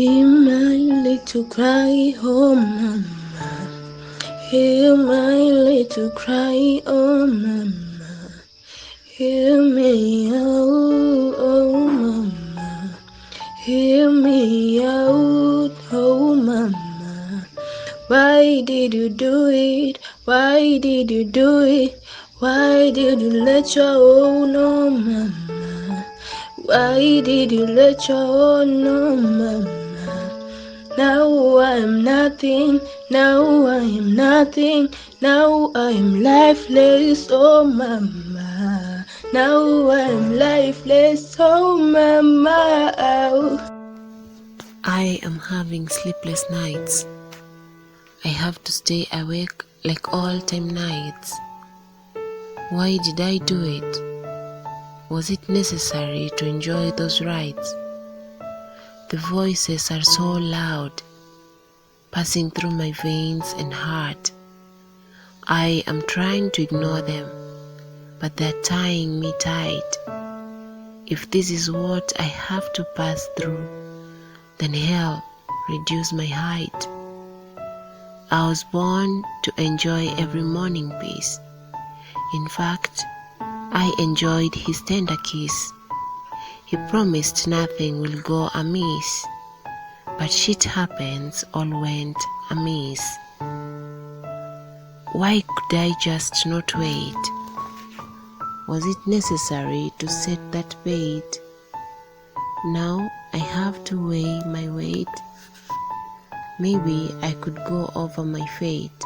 Hear my little cry, oh mama. Hear my little cry, oh mama. Hear me out, oh mama. Hear me out, oh mama. Why did you do it? Why did you do it? Why did you let your own, oh mama? Why did you let your own, oh mama? Now I am nothing, now I am nothing, now I am lifeless, oh mama. Now I am lifeless, oh mama. I am having sleepless nights. I have to stay awake like all-time nights. Why did I do it? Was it necessary to enjoy those rides? The voices are so loud, passing through my veins and heart. I am trying to ignore them, but they're tying me tight. If this is what I have to pass through, then hell, reduce my height. I was born to enjoy every morning peace. In fact, I enjoyed his tender kiss. He promised nothing will go amiss, but shit happens, all went amiss. Why could I just not wait? Was it necessary to set that bait? Now I have to weigh my weight. Maybe I could go over my fate,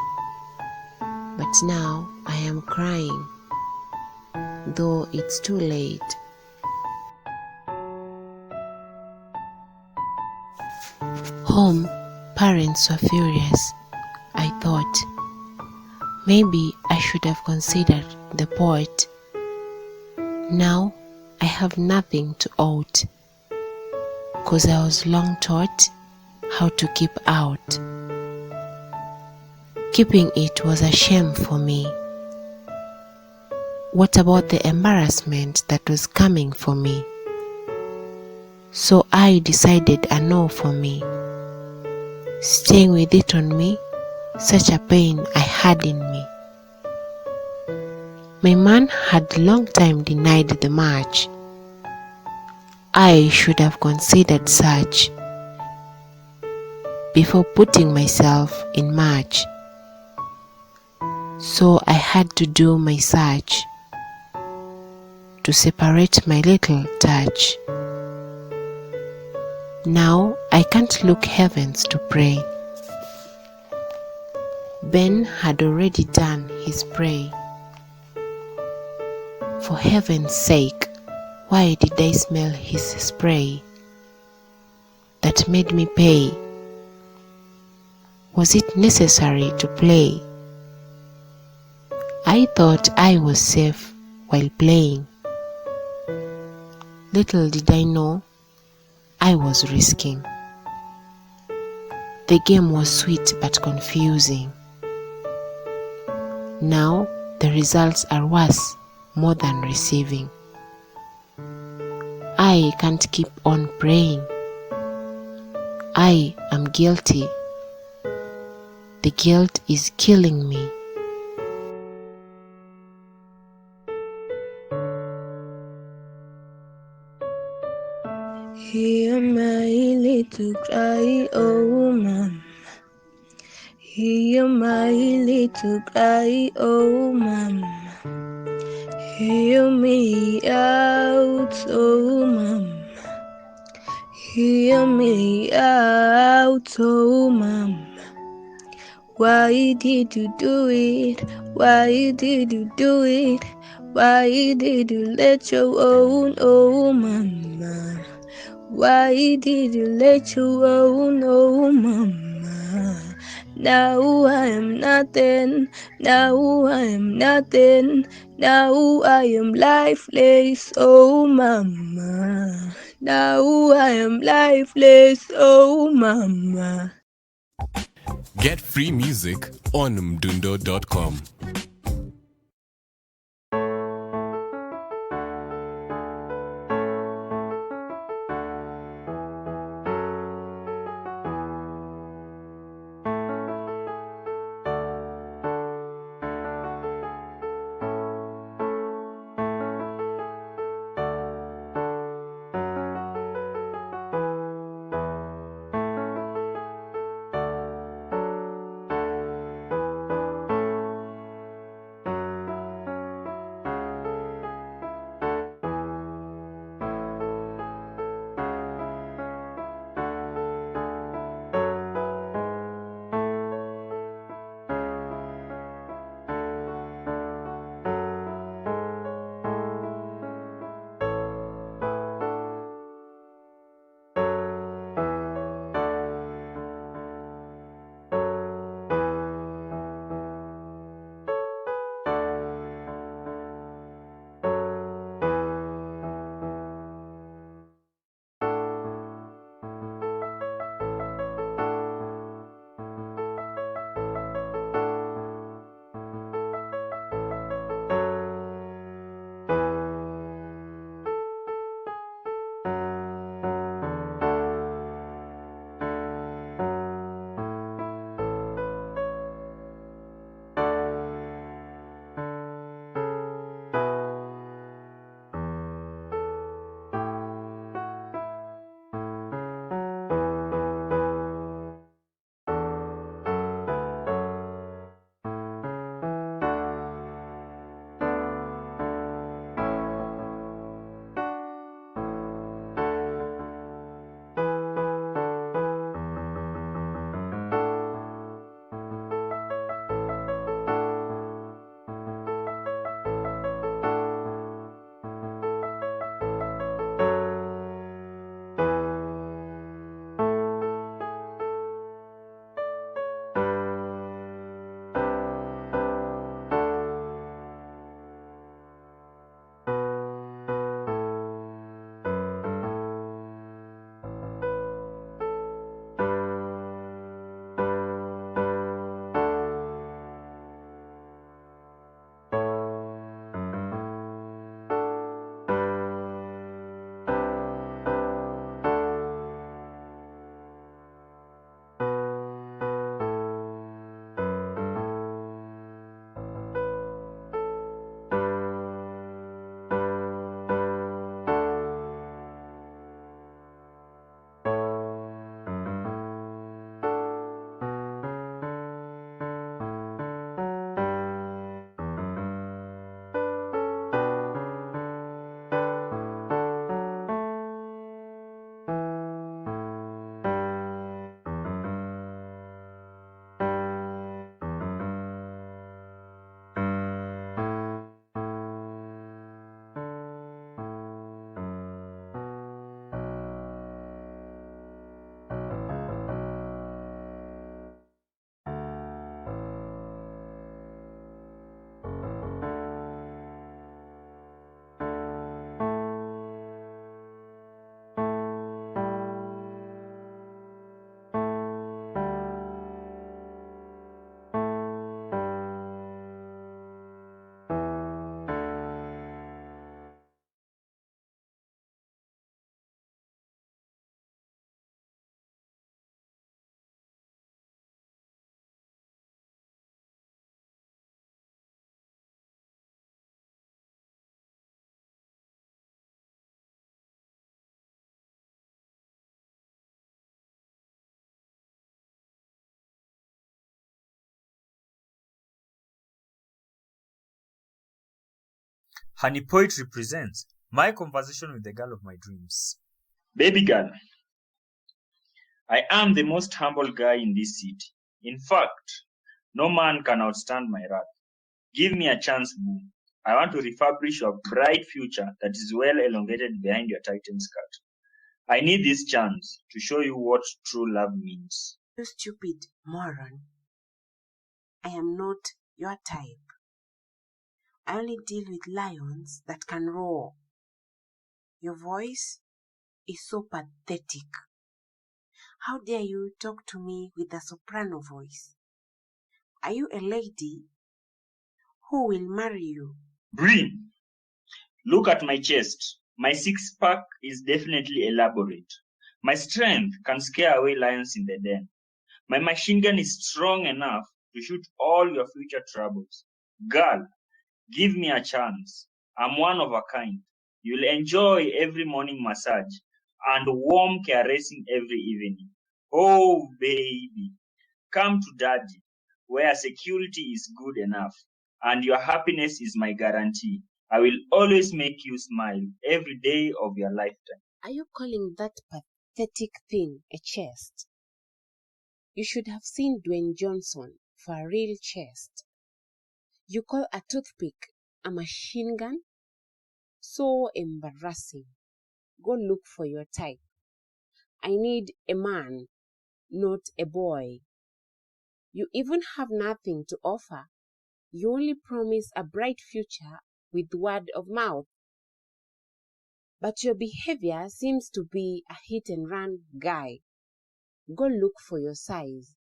but now I am crying, though it's too late. Home, parents were furious. I thought, maybe I should have considered the poet. Now I have nothing to out, 'cause I was long taught how to keep out. Keeping it was a shame for me. What about the embarrassment that was coming for me? So I decided a no for me. Staying with it on me, such a pain I had in me. My man had long time denied the match. I should have considered such before putting myself in match. So I had to do my search to separate my little touch. Now I can't look heavens to pray. Ben had already done his prey. For heaven's sake, why did I smell his spray that made me pay? Was it necessary to play? I thought I was safe while playing. Little did I know I was risking. The game was sweet but confusing. Now the results are worse more than receiving. I can't keep on praying. I am guilty. The guilt is killing me. Hear my little cry, oh mama. Hear my little cry, oh mama. Hear me out, oh mama. Hear me out, oh mama. Why did you do it? Why did you do it? Why did you let your own, oh mama? Why did you let your own, oh mama? Now I am nothing, now I am nothing, now I am lifeless, oh mama. Now I am lifeless, oh mama. Get free music on mdundo.com. Honey Poetry presents my conversation with the girl of my dreams. Baby girl, I am the most humble guy in this city. In fact, no man can outstand my wrath. Give me a chance, boo. I want to refurbish your bright future that is well elongated behind your tightened skirt. I need this chance to show you what true love means. You stupid moron. I am not your type. I only deal with lions that can roar. Your voice is so pathetic. How dare you talk to me with a soprano voice? Are you a lady? Who will marry you? Breen, look at my chest. My six-pack is definitely elaborate. My strength can scare away lions in the den. My machine gun is strong enough to shoot all your future troubles. Girl, give me a chance. I'm one of a kind. You'll enjoy every morning massage and warm caressing every evening. Oh, baby, come to daddy, where security is good enough and your happiness is my guarantee. I will always make you smile every day of your lifetime. Are you calling that pathetic thing a chest? You should have seen Dwayne Johnson for a real chest. You call a toothpick a machine gun? So embarrassing. Go look for your type. I need a man, not a boy. You even have nothing to offer. You only promise a bright future with word of mouth. But your behavior seems to be a hit and run guy. Go look for your size.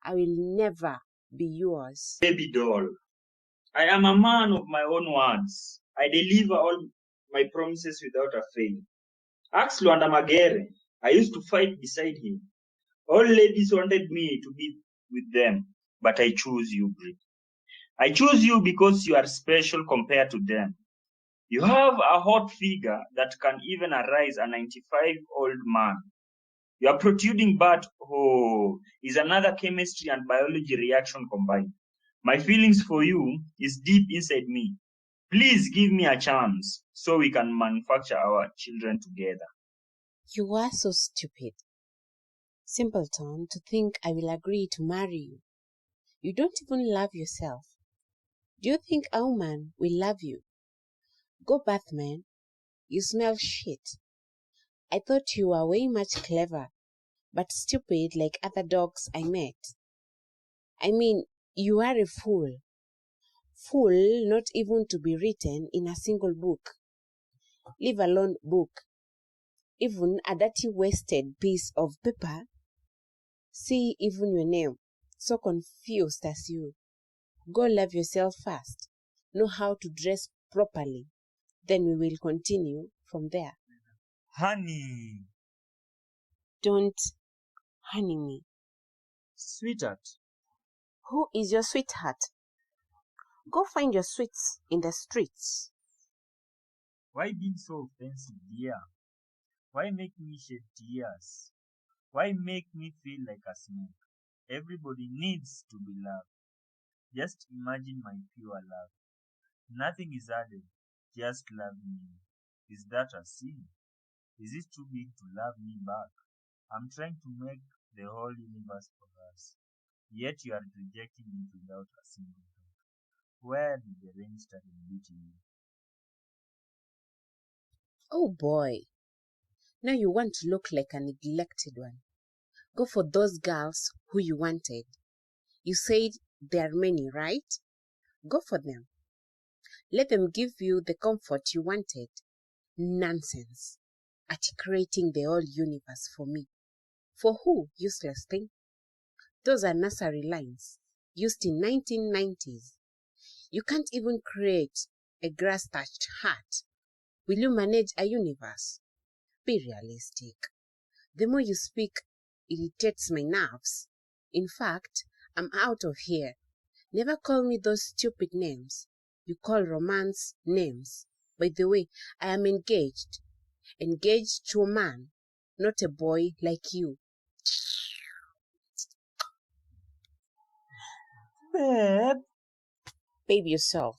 I will never be yours. Baby doll, I am a man of my own words. I deliver all my promises without a fail. Ask Luanda Magere. I used to fight beside him. All ladies wanted me to be with them, but I choose you, Brie. I choose you because you are special compared to them. You have a hot figure that can even arise a 95-old man. Your protruding butt, oh, is another chemistry and biology reaction combined. My feelings for you is deep inside me. Please give me a chance so we can manufacture our children together. You are so stupid. Simpleton, to think I will agree to marry you. You don't even love yourself. Do you think a woman will love you? Go bath, man. You smell shit. I thought you were way much clever, but stupid like other dogs I met. I mean, you are a fool. Fool not even to be written in a single book. Leave alone book. Even a dirty wasted piece of paper. See even your name. So confused as you. Go love yourself first. Know how to dress properly. Then we will continue from there. Honey, Don't honey me. sweetheart, Who is your sweetheart? Go find your sweets in the streets. why being so offensive, dear? Why make me shed tears? Why make me feel like a smoke? Everybody needs to be loved. Just imagine my pure love. Nothing is added, just love me. Is that a sin? Is it too big to love me back? I'm trying to make the whole universe for us. Yet you are rejecting it without a single thought. Where did the rain start beating you? Oh boy. Now you want to look like a neglected one. Go for those girls who you wanted. You said there are many, right? Go for them. Let them give you the comfort you wanted. Nonsense. Articulating the whole universe for me. For who, useless thing? Those are nursery lines used in 1990s. You can't even create a grass-thatched hut. Will you manage a universe? Be realistic. The more you speak irritates my nerves. In fact, I'm out of here. Never call me those stupid names. You call romance names. By the way, I am engaged. Engaged to a man, not a boy like you. Babe, Babe yourself.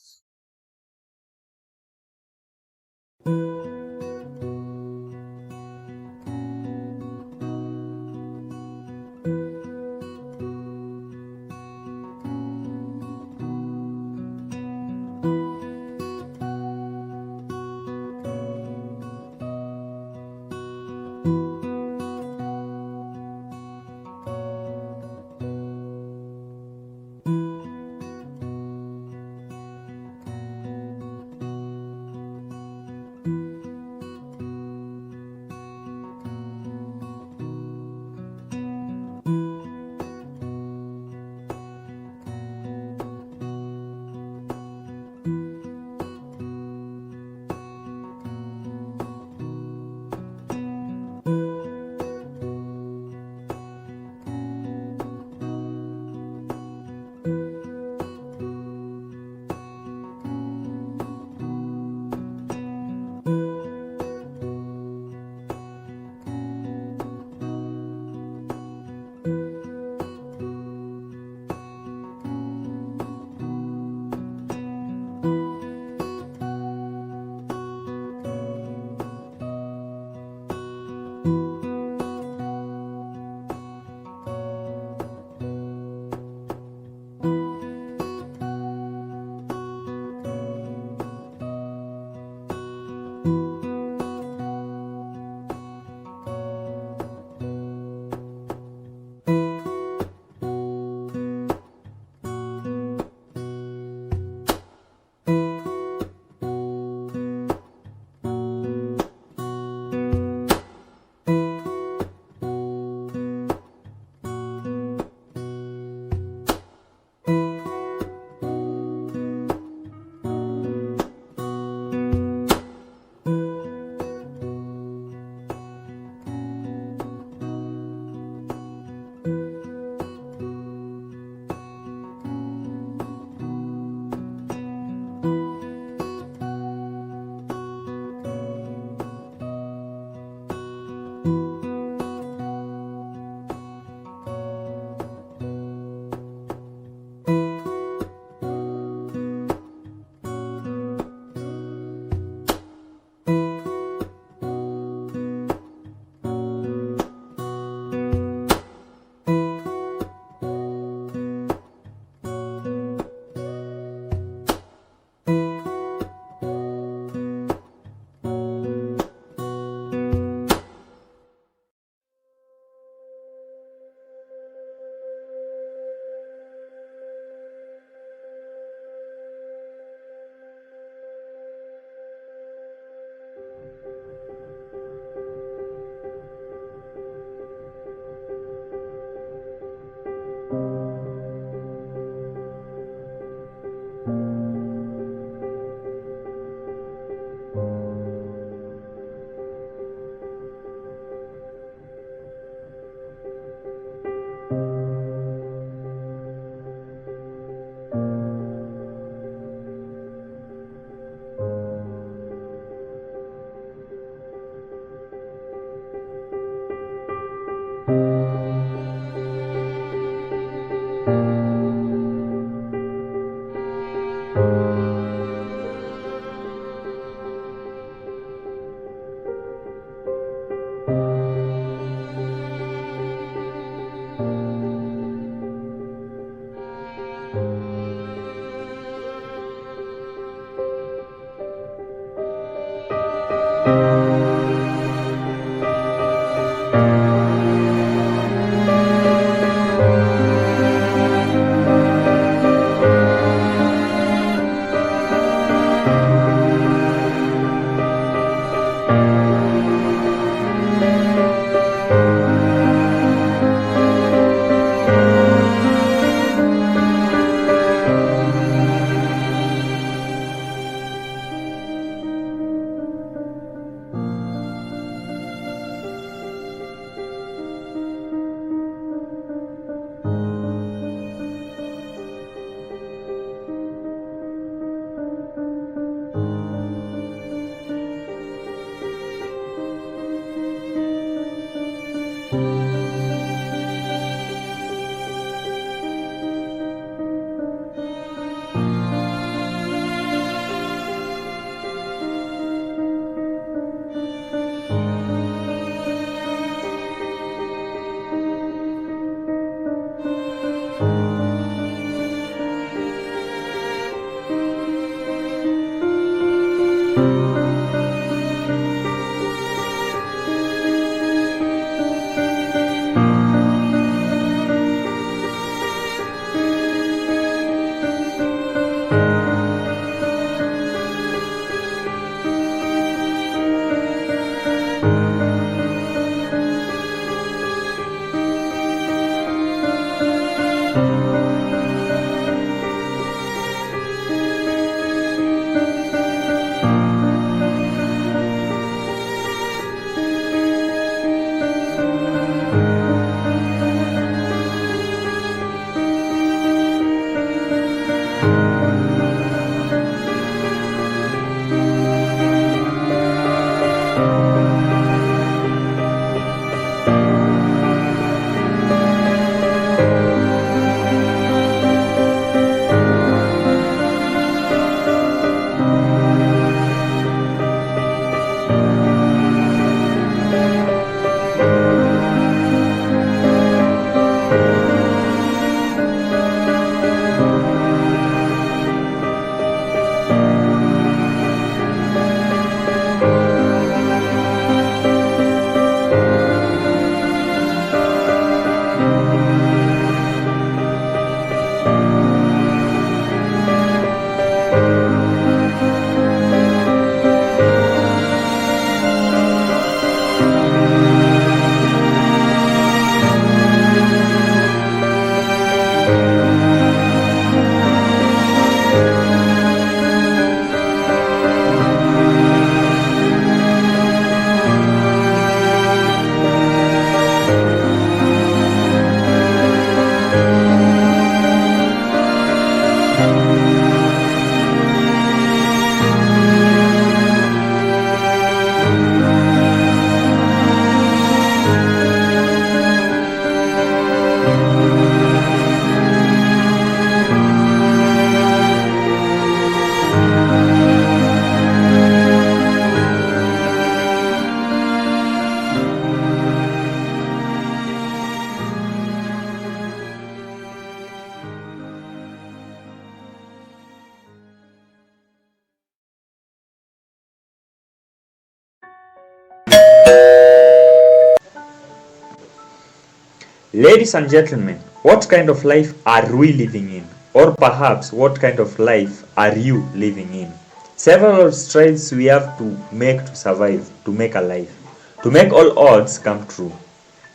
Ladies and gentlemen, what kind of life are we living in? Or perhaps what kind of life are you living in? Several strides we have to make to survive, to make a life, to make all odds come true.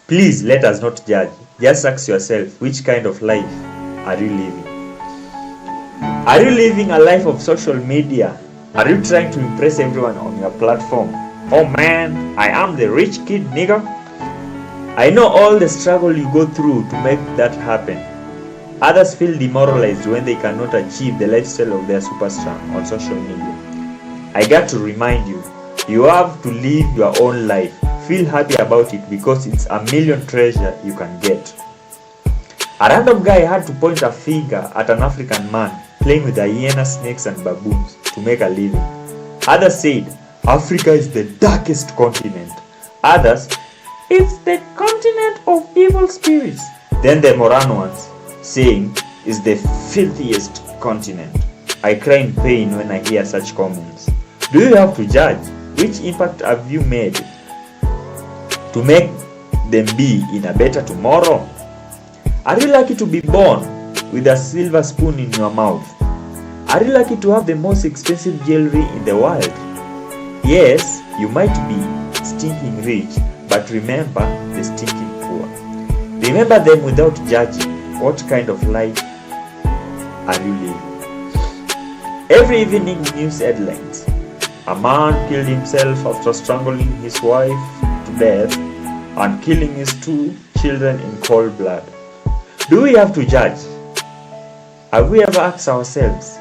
Please let us not judge. Just ask yourself, which kind of life are you living? Are you living a life of social media? Are you trying to impress everyone on your platform? Oh man, I am the rich kid, nigga. I know all the struggle you go through to make that happen. Others feel demoralized when they cannot achieve the lifestyle of their superstar on social media. I got to remind you, you have to live your own life. Feel happy about it because it's a million treasure you can get. A random guy had to point a finger at an African man playing with hyenas, snakes and baboons to make a living. Others said, Africa is the darkest continent. Others, it's the continent of evil spirits. Then the Moran ones, saying, it's the filthiest continent. I cry in pain when I hear such comments. Do you have to judge? Which impact have you made to make them be in a better tomorrow? Are you lucky to be born with a silver spoon in your mouth? Are you lucky to have the most expensive jewelry in the world? Yes, you might be stinking rich, but remember the stinking poor. Remember them without judging. What kind of life are you living? Every evening news headlines. A man killed himself after strangling his wife to death and killing his 2 children in cold blood. Do we have to judge? Have we ever asked ourselves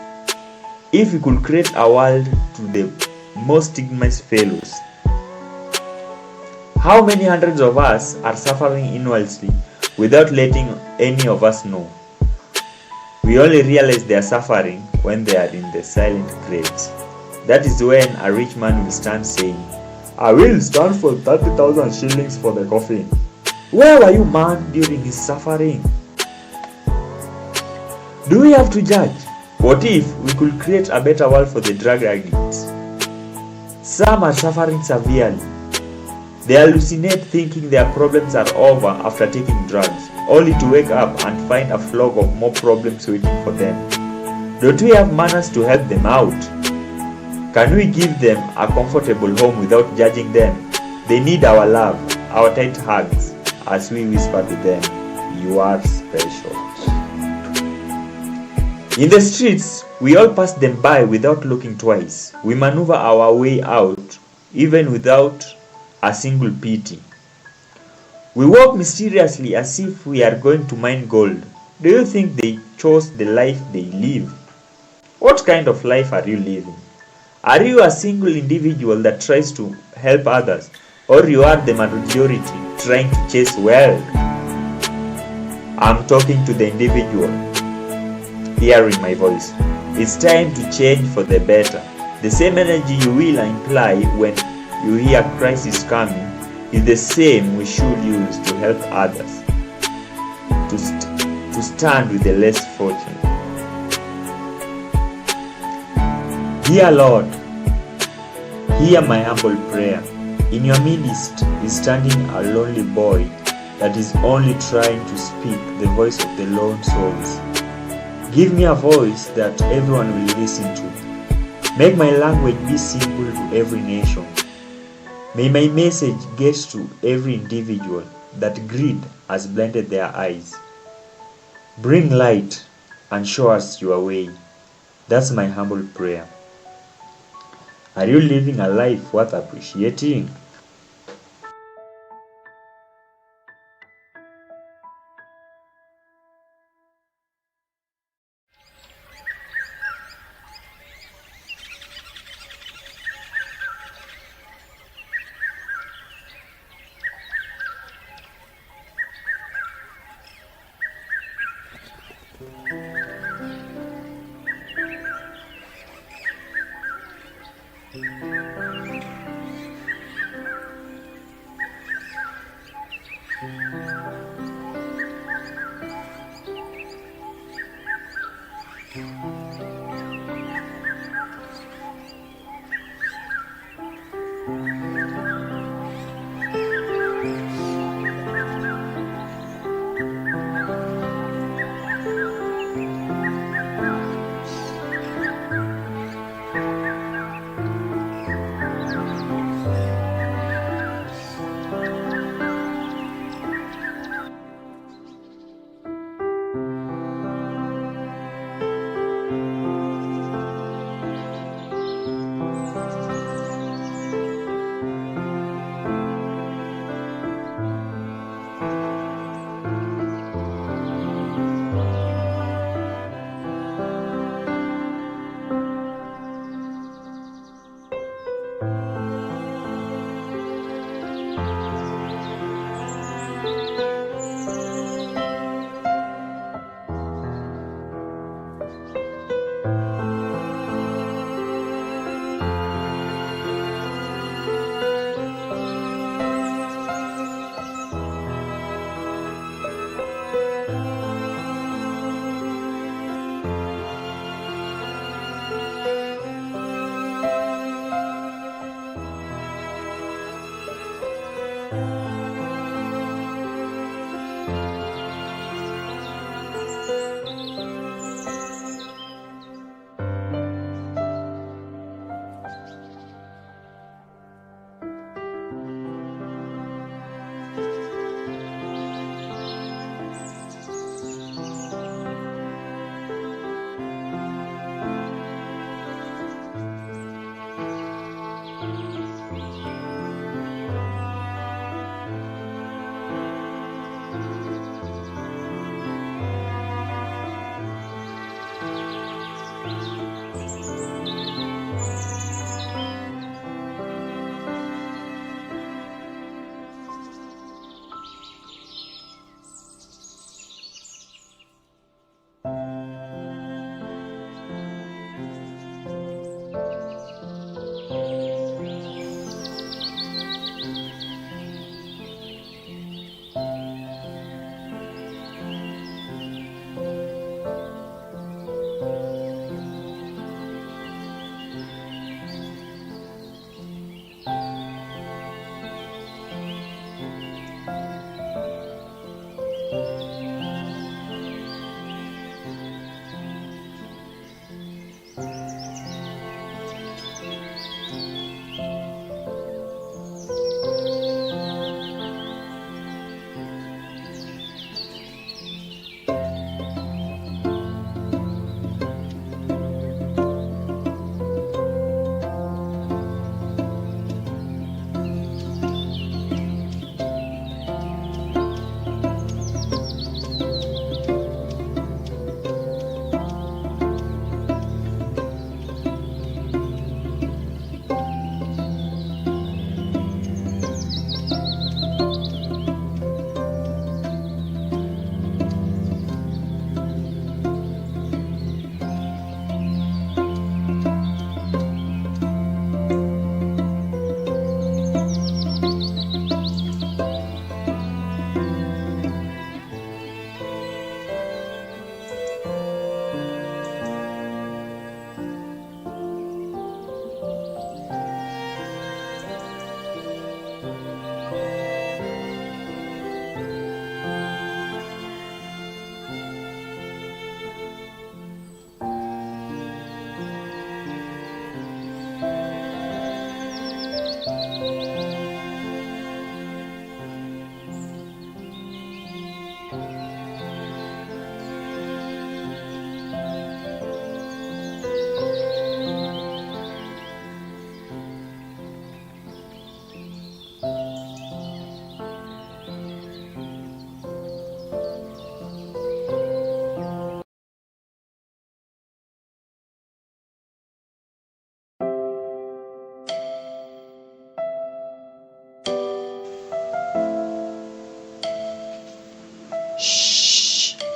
if we could create a world to the most stigmatized fellows? How many hundreds of us are suffering inwardly without letting any of us know? We only realize they are suffering when they are in the silent graves. That is when a rich man will stand saying, I will stand for 30,000 shillings for the coffin. Where were you, man, during his suffering? Do we have to judge? What if we could create a better world for the drug addicts? Some are suffering severely. They hallucinate thinking their problems are over after taking drugs, only to wake up and find a flock of more problems waiting for them. Don't we have manners to help them out? Can we give them a comfortable home without judging them? They need our love, our tight hugs, as we whisper to them, you are special. In the streets, we all pass them by without looking twice. We maneuver our way out, even without a single pity. We walk mysteriously as if we are going to mine gold. Do you think they chose the life they live? What kind of life are you living? Are you a single individual that tries to help others, or you are the majority trying to chase wealth? I'm talking to the individual hearing my voice. It's time to change for the better. The same energy you will imply when you hear crisis coming is the same we should use to help others to stand with the less fortunate. Dear Lord, hear my humble prayer. In your midst is standing a lonely boy that is only trying to speak the voice of the lone souls. Give me a voice that everyone will listen to. Make my language be simple to every nation. May my message get to every individual that greed has blinded their eyes. Bring light and show us your way. That's my humble prayer. Are you living a life worth appreciating?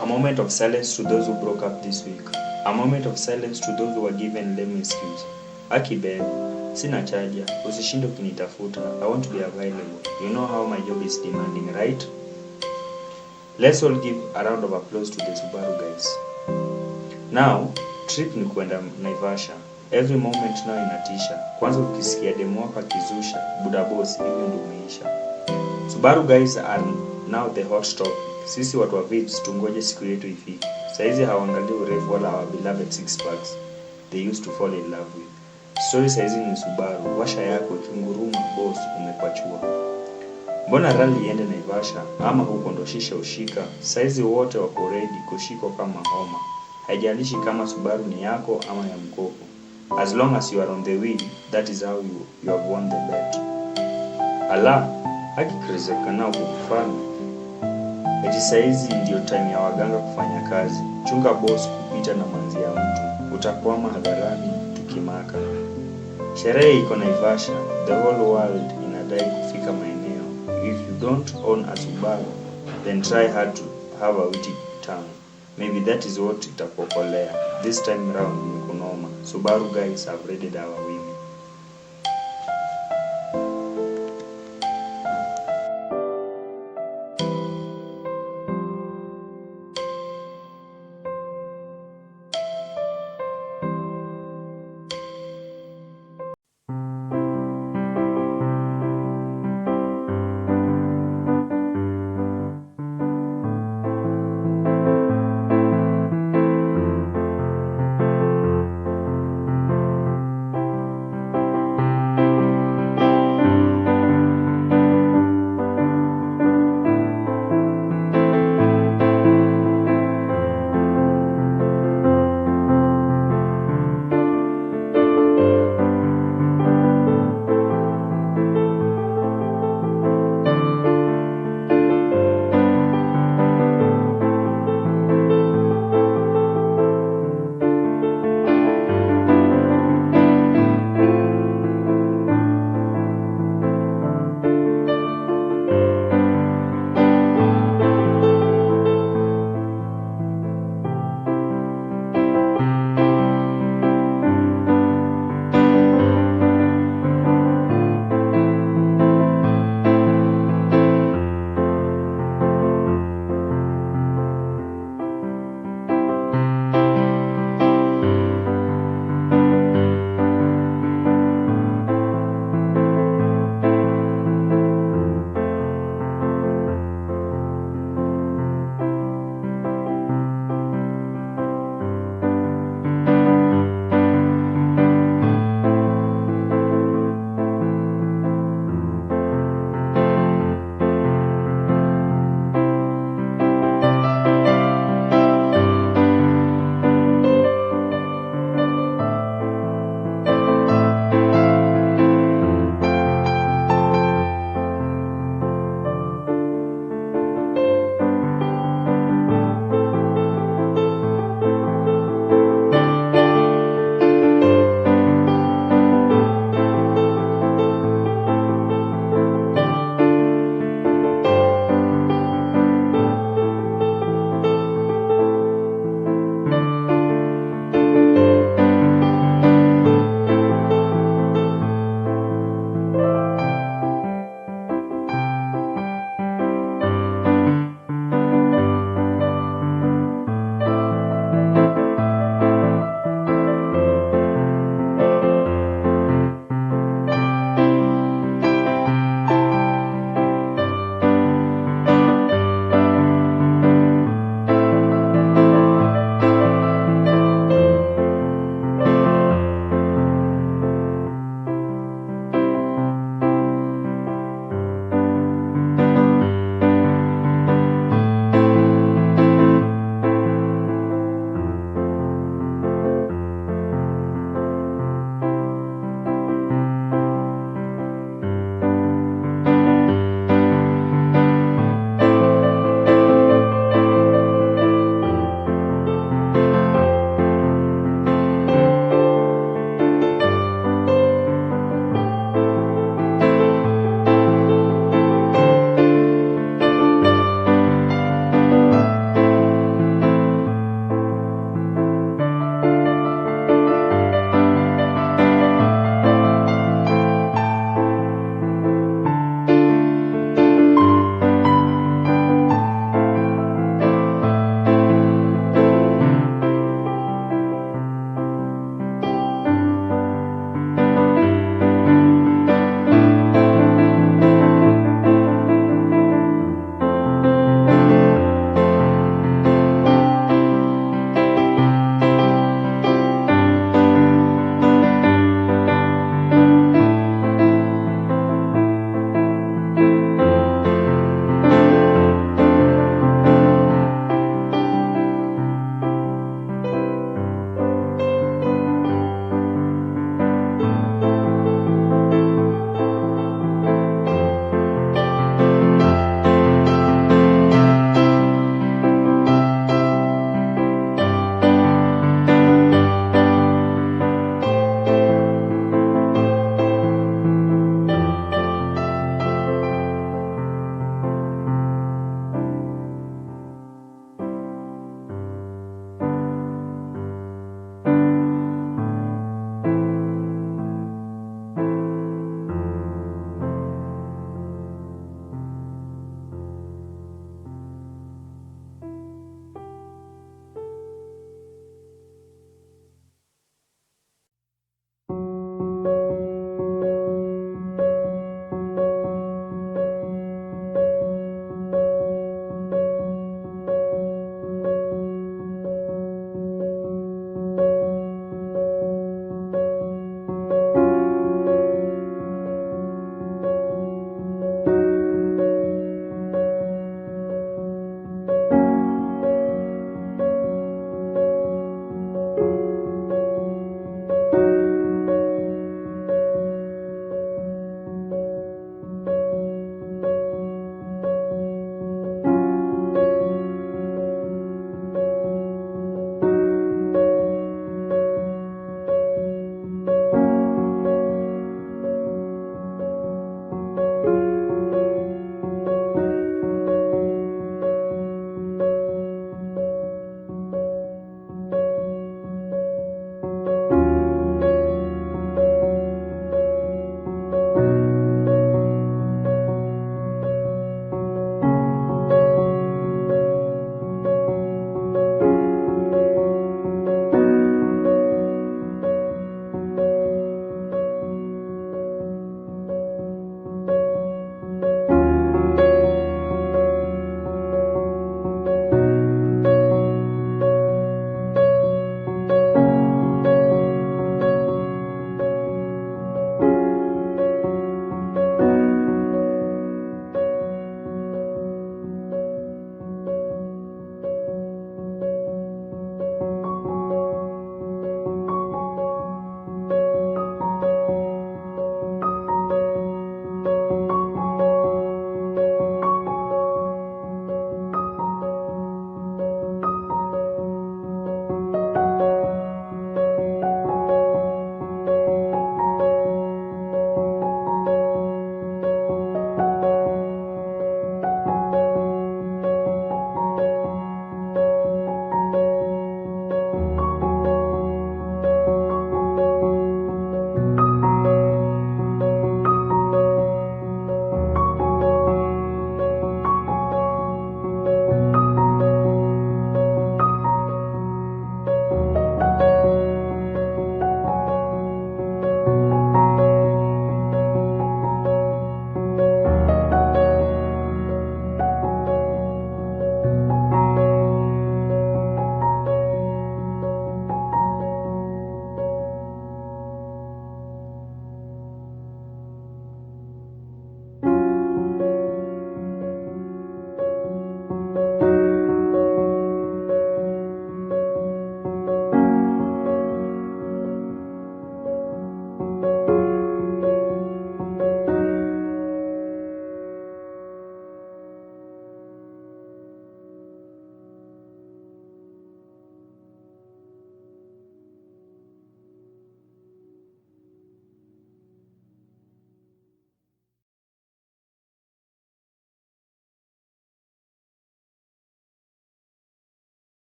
A moment of silence to those who broke up this week. A moment of silence to those who were given lame excuse. Aki babe, sina chaja, usishinde ukinitafuta. I want to be available. You know how my job is demanding, right? Let's all give a round of applause to the Subaru guys. Now, trip ni kwenda Naivasha. Every moment now inatisha. Kwanza ukisikia demo wako akizusha, buda boss, hivyo ndio umeisha. Subaru guys are now the hot topic. Sisi watu wa vips tungoje siku yetu ifike. Saizi hawaangalii urefu wala our beloved six packs they used to fall in love with. Story saizi ni Subaru, washa yako ikinguruma boss umepachua. Mbona rally iende Naivasha ama huko ndo shisha ushika? Saizi wote wako ready kushiko kama homa. Haijalishi kama Subaru ni yako ama ya mkopo. As long as you are on the wheel, that is how you have won the bet. Ala, akikrezekana kukufana. Eti saizi ndio time ya waganga kufanya kazi. Chunga boss kupita na manzi ya mtu. Utakwama hadharani tukimaka. Sherehe iko Naivasha, the whole world inadai kufika maeneo. If you don't own a Subaru, then try hard to have a witty tongue. Maybe that is what itakuokolea. This time round ni kunoma. Subaru guys have raided our women.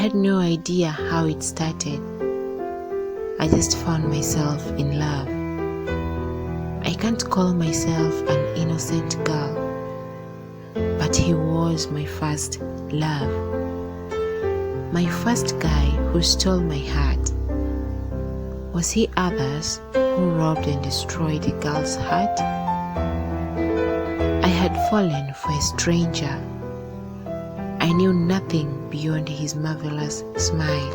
had no idea how it started. I just found myself in love. I can't call myself an innocent girl, but he was my first love. My first guy who stole my heart. Was he others who robbed and destroyed a girl's heart? I had fallen for a stranger. I knew nothing beyond his marvelous smile.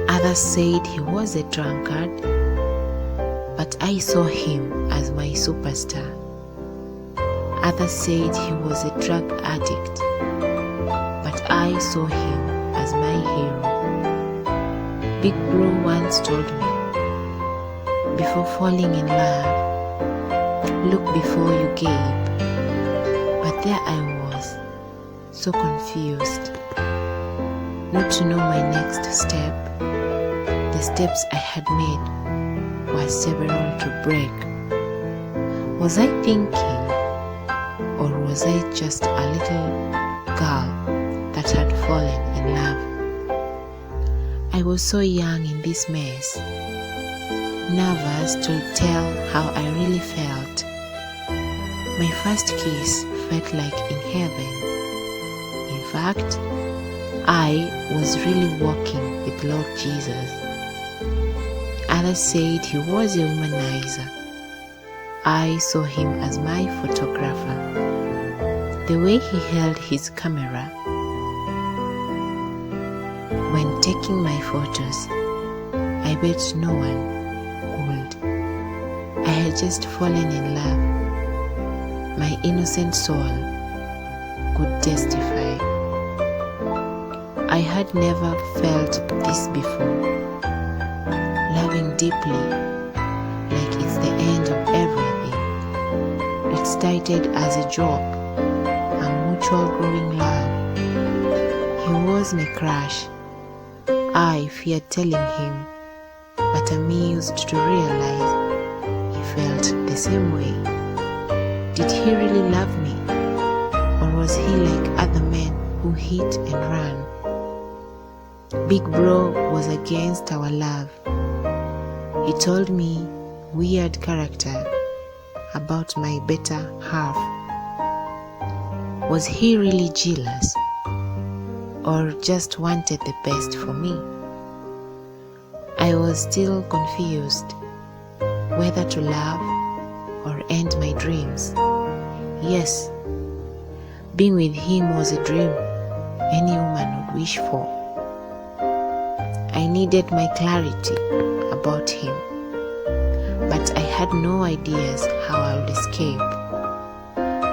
Others said he was a drunkard, but I saw him as my superstar. Others said he was a drug addict, but I saw him as my hero. Big Bro once told me, before falling in love, look before you gape. But there I was, so confused, not to know my next step. The steps I had made were several to break. Was I thinking, or was I just a little girl that had fallen in love? I was so young in this mess, nervous to tell how I really felt. My first kiss felt like in heaven. In fact, I was really walking with Lord Jesus. Others said he was a womanizer. I saw him as my photographer. The way he held his camera when taking my photos, I bet no one would. I had just fallen in love. My innocent soul could testify. I had never felt this before. Loving deeply, like it's the end of everything. It started as a joke, a mutual growing love. He was my crush. I feared telling him, but amused to realize he felt the same way. Did he really love me? Or was he like other men who hit and ran? Big Bro was against our love. He told me weird character about my better half. Was he really jealous? Or just wanted the best for me? I was still confused whether to love or end my dreams. Yes, being with him was a dream any woman would wish for. I needed my clarity about him, but I had no ideas how I would escape.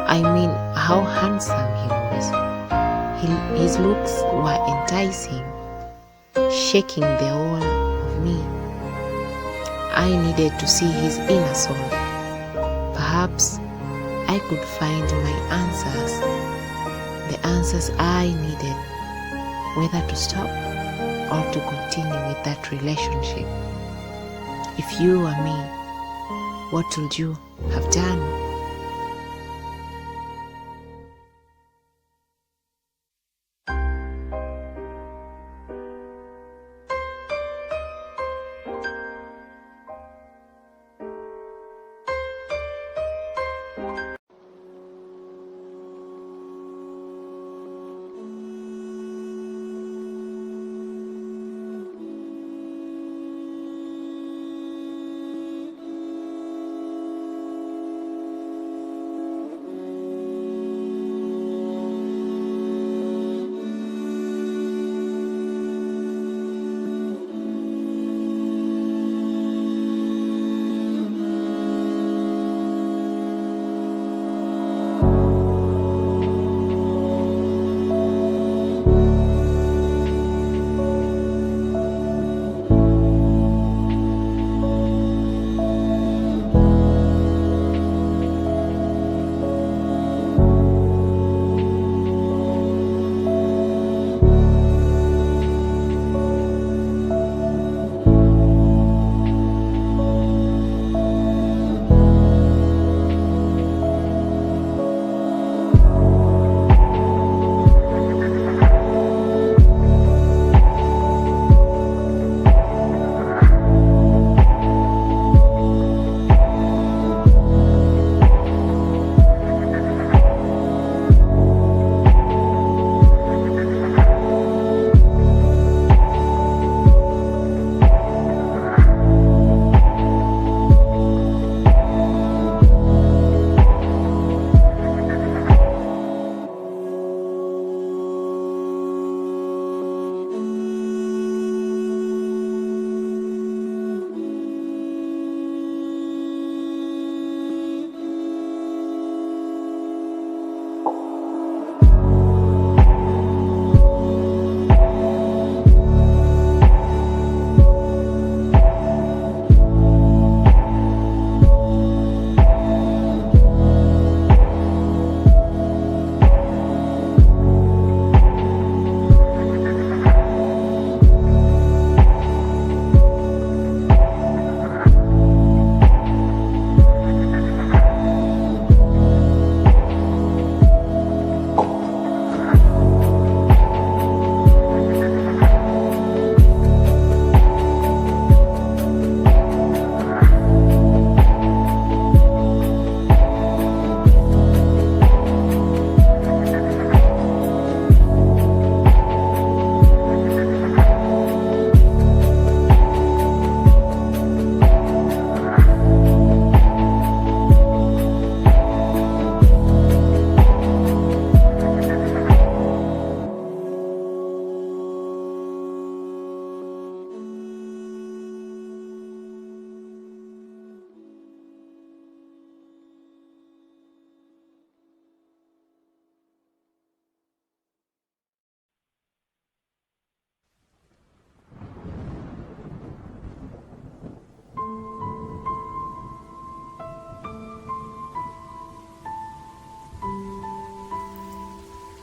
I mean, how handsome he was. His looks were enticing, shaking the whole of me. I needed to see his inner soul. Perhaps I could find my answers, the answers I needed, whether to stop or to continue with that relationship. If you were me, what would you have done?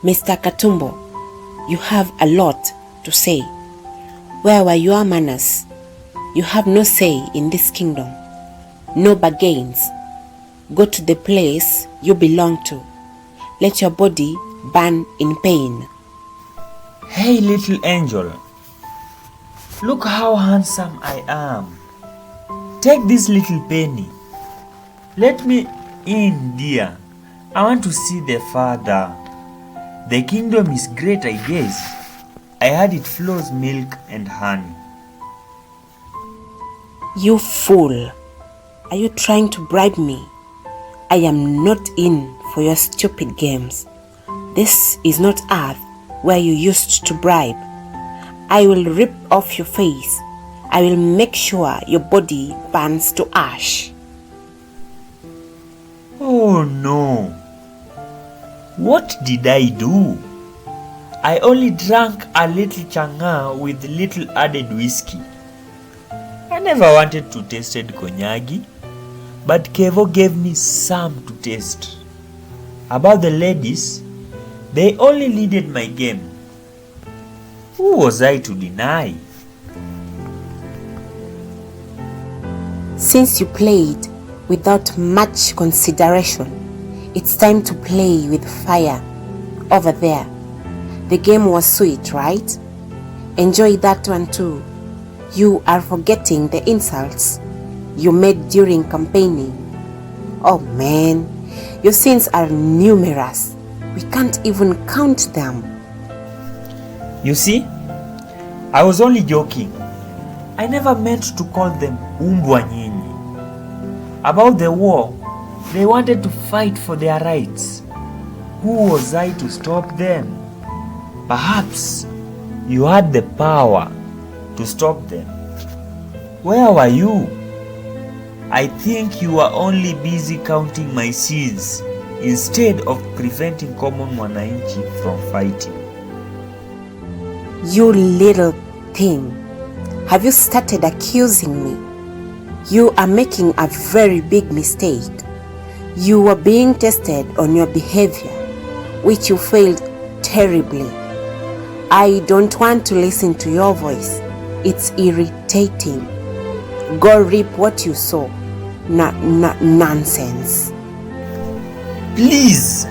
Mr. Katumbo, you have a lot to say. Where were your manners? You have no say in this kingdom. No bargains. Go to the place you belong to. Let your body burn in pain. Hey, little angel. Look how handsome I am. Take this little penny. Let me in, dear. I want to see the Father. The kingdom is great, I guess. I heard it flows milk and honey. You fool! Are you trying to bribe me? I am not in for your stupid games. This is not Earth where you used to bribe. I will rip off your face. I will make sure your body burns to ash. Oh no! What did I do? I only drank a little changa with little added whiskey. I never wanted to taste konyagi, but Kevo gave me some to taste. About the ladies, they only needed my game. Who was I to deny? Since you played without much consideration, it's time to play with fire over there. The game was sweet, right? Enjoy that one too. You are forgetting the insults you made during campaigning. Oh man, your sins are numerous. We can't even count them. You see, I was only joking. I never meant to call them umbwa nyinyi. About the war, they wanted to fight for their rights. Who was I to stop them? Perhaps you had the power to stop them. Where were you? I think you were only busy counting my seeds instead of preventing common mwananchi from fighting. You little thing. Have you started accusing me? You are making a very big mistake. You are being tested on your behavior, which you failed terribly. I don't want to listen to your voice. It's irritating. Go reap what you sow. Nonsense. Please,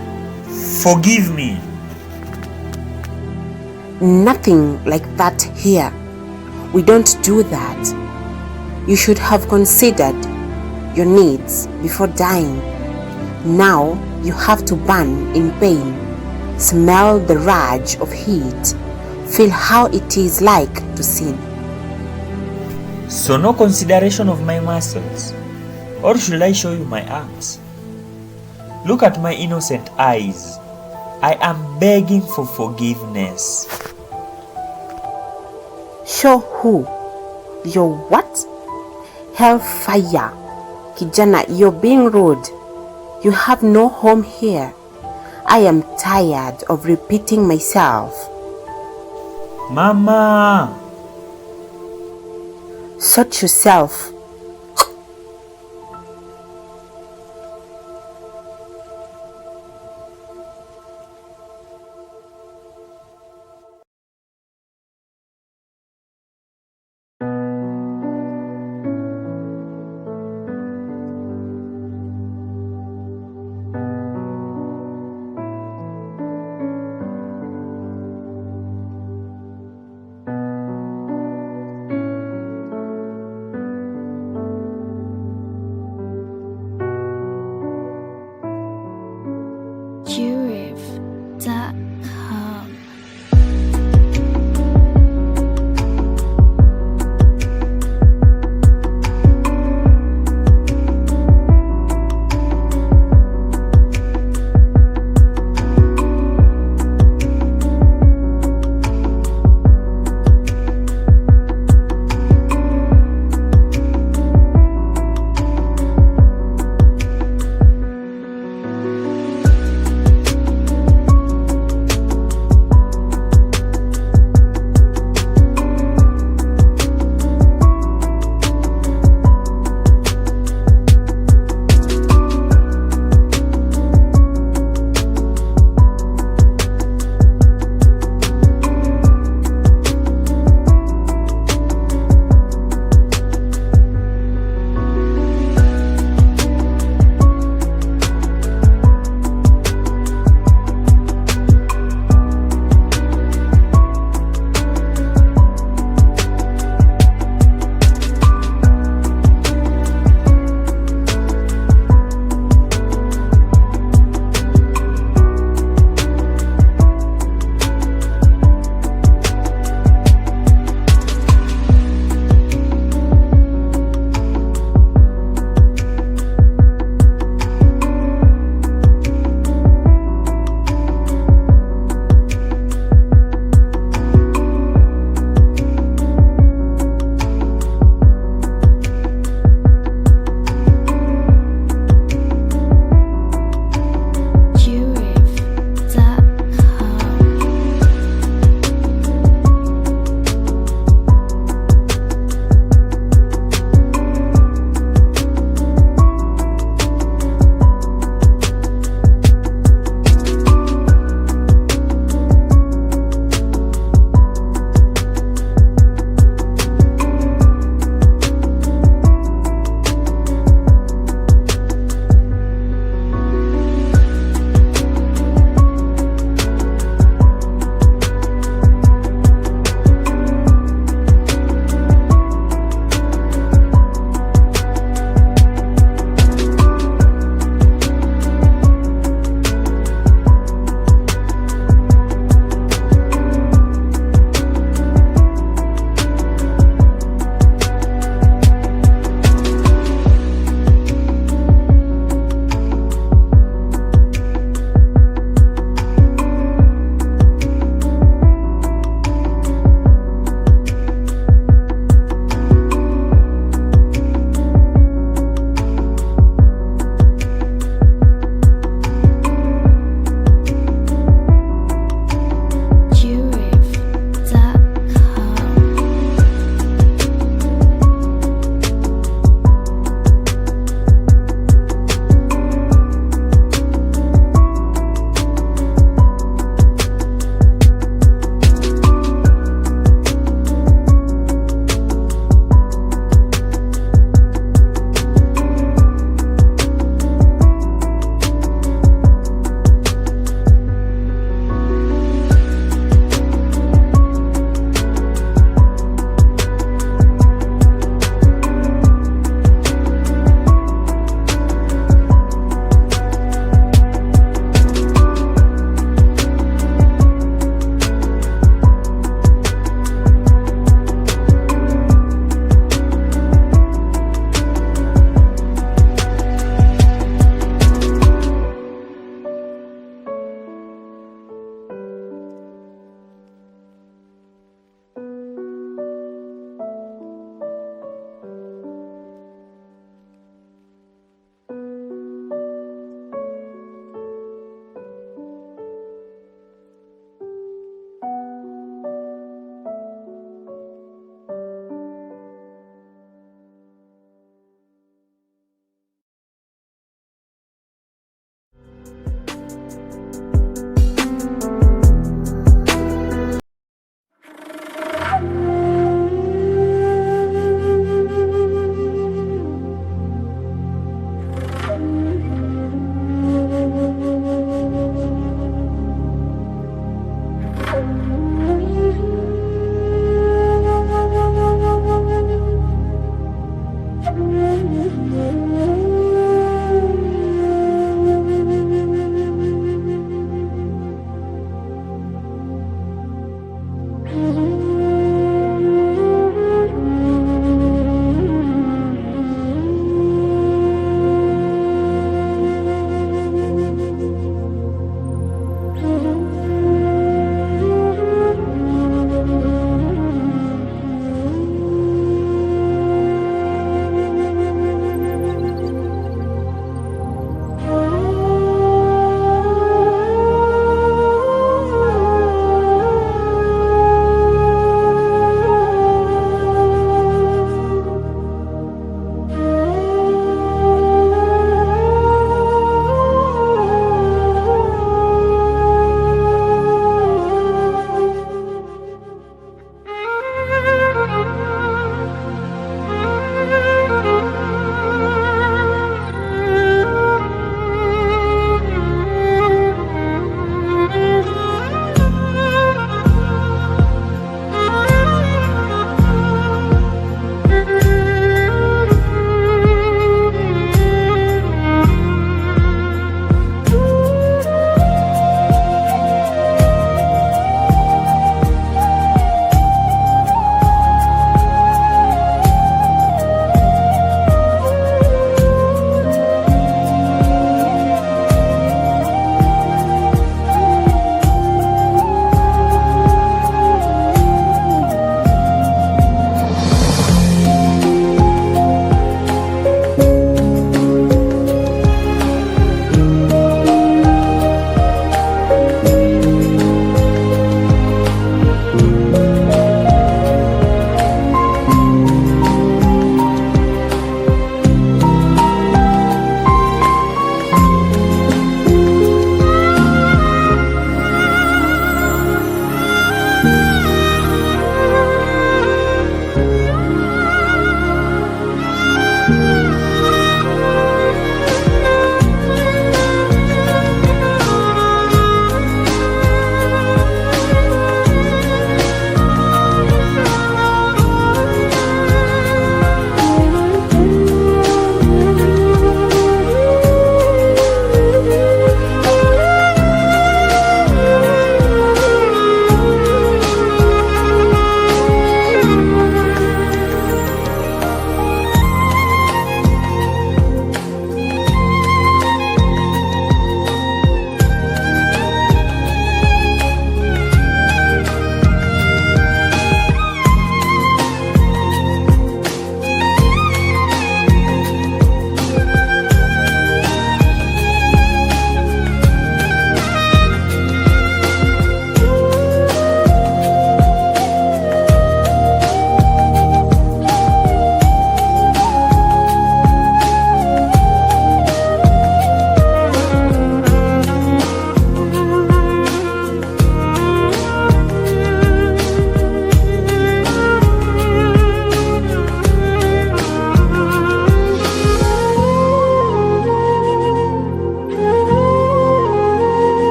forgive me. Nothing like that here. We don't do that. You should have considered your needs before dying. Now you have to burn in pain. Smell the rage of heat. Feel how it is like to sin. So no consideration of my muscles? Or should I show you my arms? Look at my innocent eyes. I am begging for forgiveness. Show who? Your what? Hellfire. Kijana, you're being rude. You have no home here. I am tired of repeating myself. Mama! Sort yourself. Jurif.com.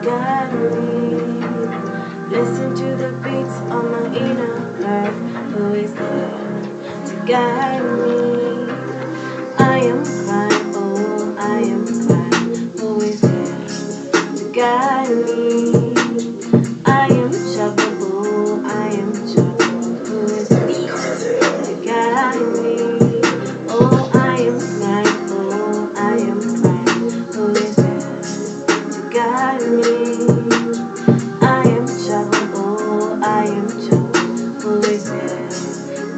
guide me. Listen to the beats of my inner heart, who is there to guide me. I am crying, oh, I am crying, who is there to guide me. I am troubled, oh, I am troubled, who is there to guide me. Oh, I am crying, oh, I am crying, who is there to guide me. I am troubled, oh, I am troubled, who is there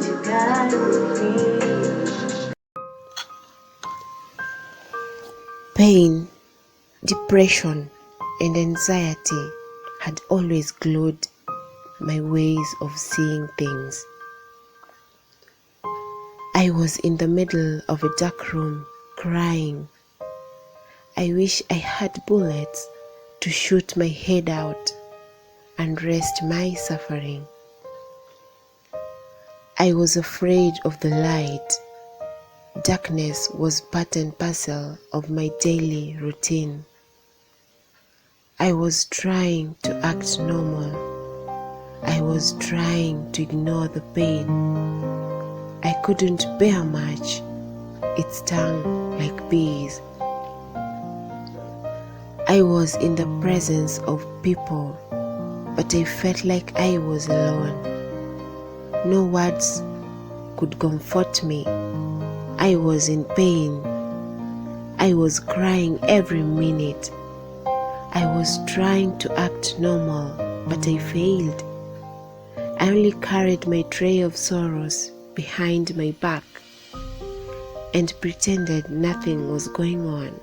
to guide me. Pain, depression, and anxiety had always glued my ways of seeing things. I was in the middle of a dark room, crying. I wish I had bullets to shoot my head out and rest my suffering. I was afraid of the light. Darkness was part and parcel of my daily routine. I was trying to act normal. I was trying to ignore the pain. I couldn't bear much. It stung like bees. I was in the presence of people, but I felt like I was alone. No words could comfort me. I was in pain. I was crying every minute. I was trying to act normal, but I failed. I only carried my tray of sorrows behind my back and pretended nothing was going on.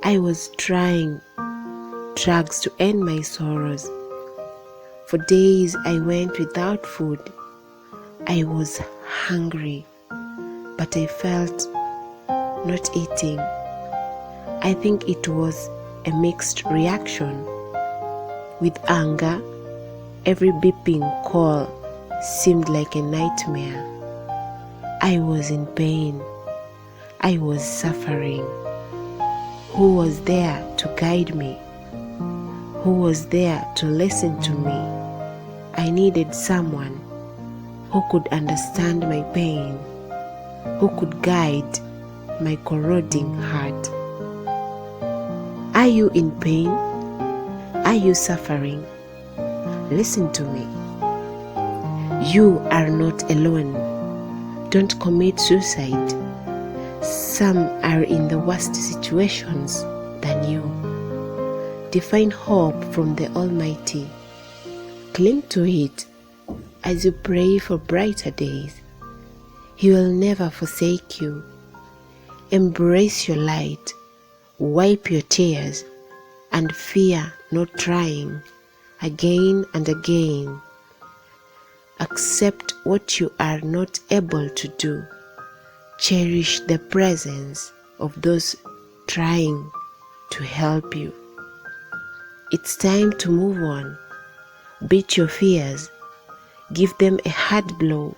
I was trying drugs to end my sorrows. For days I went without food. I was hungry, but I felt not eating. I think it was a mixed reaction. With anger, every beeping call seemed like a nightmare. I was in pain. I was suffering. Who was there to guide me? Who was there to listen to me? I needed someone who could understand my pain, who could guide my corroding heart. Are you in pain? Are you suffering? Listen to me. You are not alone. Don't commit suicide. Some are in the worst situations than you. Define hope from the Almighty. Cling to it as you pray for brighter days. He will never forsake you. Embrace your light, wipe your tears, and fear not trying again and again. Accept what you are not able to do. Cherish the presence of those trying to help you. It's time to move on. Beat your fears. Give them a hard blow.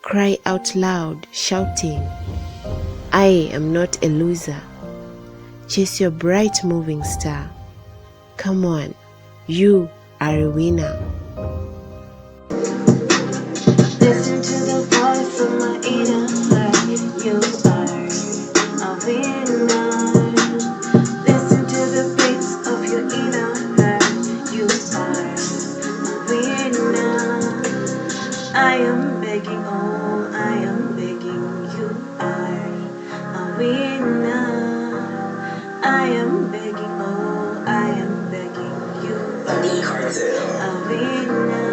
Cry out loud, shouting, I am not a loser. Chase your bright moving star. Come on, you are a winner. Listen to the voice of my inner heart. You are a winner. Listen to the beats of your inner heart. You are a winner. I am begging, oh, I am begging. You are a winner. I am begging, oh, I am begging. You are a winner.